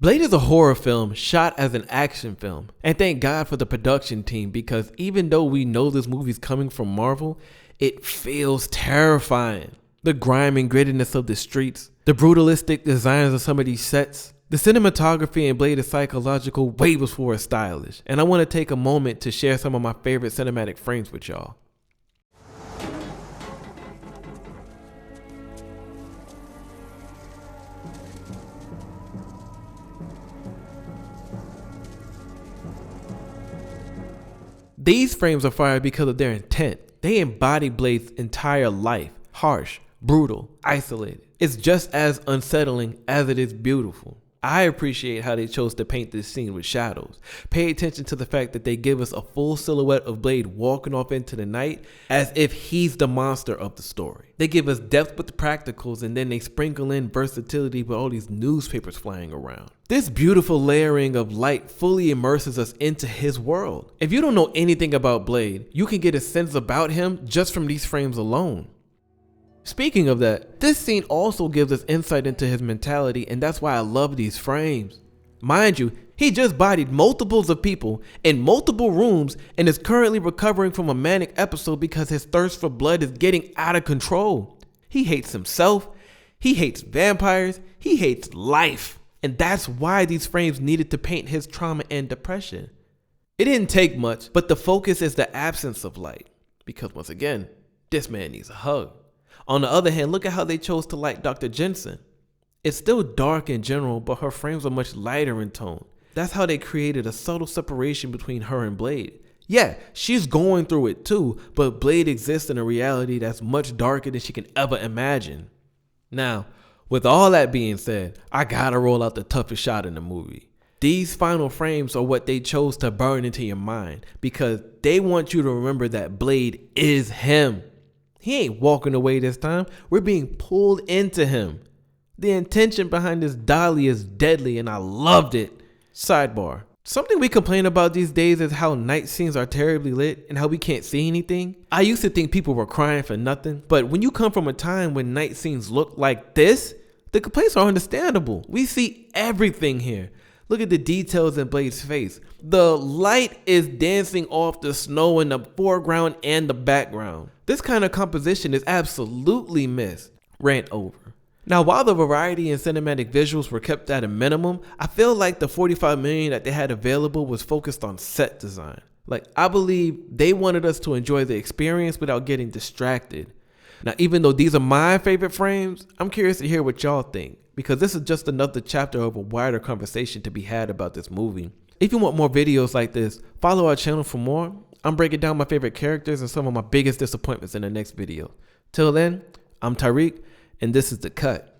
Blade is a horror film shot as an action film, and thank God for the production team because even though we know this movie's coming from Marvel, it feels terrifying. The grime and grittiness of the streets, the brutalistic designs of some of these sets, the cinematography in Blade is psychological way before it's stylish, and I want to take a moment to share some of my favorite cinematic frames with y'all. These frames are fire because of their intent. They embody Blade's entire life. Harsh, brutal, isolated. It's just as unsettling as it is beautiful. I appreciate how they chose to paint this scene with shadows. Pay attention to the fact that they give us a full silhouette of Blade walking off into the night as if he's the monster of the story. They give us depth with the practicals and then they sprinkle in versatility with all these newspapers flying around. This beautiful layering of light fully immerses us into his world. If you don't know anything about Blade, you can get a sense about him just from these frames alone. Speaking of that, this scene also gives us insight into his mentality, and that's why I love these frames. Mind you, he just bodied multiples of people in multiple rooms and is currently recovering from a manic episode because his thirst for blood is getting out of control. He hates himself, he hates vampires, he hates life. And that's why these frames needed to paint his trauma and depression. It didn't take much, but the focus is the absence of light. Because once again, this man needs a hug. On the other hand, look at how they chose to light Dr. Jensen. It's still dark in general, but her frames are much lighter in tone. That's how they created a subtle separation between her and Blade. Yeah, she's going through it too, but Blade exists in a reality that's much darker than she can ever imagine. Now, with all that being said, I gotta roll out the toughest shot in the movie. These final frames are what they chose to burn into your mind because they want you to remember that Blade is him. He ain't walking away this time. We're being pulled into him. The intention behind this dolly is deadly and I loved it. Sidebar. Something we complain about these days is how night scenes are terribly lit and how we can't see anything. I used to think people were crying for nothing, but when you come from a time when night scenes look like this, the complaints are understandable. We see everything here. Look at the details in Blade's face. The light is dancing off the snow in the foreground and the background. This kind of composition is absolutely missed. Rant over. Now, while the variety in cinematic visuals were kept at a minimum, I feel like the $45 million that they had available was focused on set design. Like, I believe they wanted us to enjoy the experience without getting distracted. Now, even though these are my favorite frames, I'm curious to hear what y'all think, because this is just another chapter of a wider conversation to be had about this movie. If you want more videos like this, follow our channel for more. I'm breaking down my favorite characters and some of my biggest disappointments in the next video. Till then, I'm Tariq, and this is The Cut.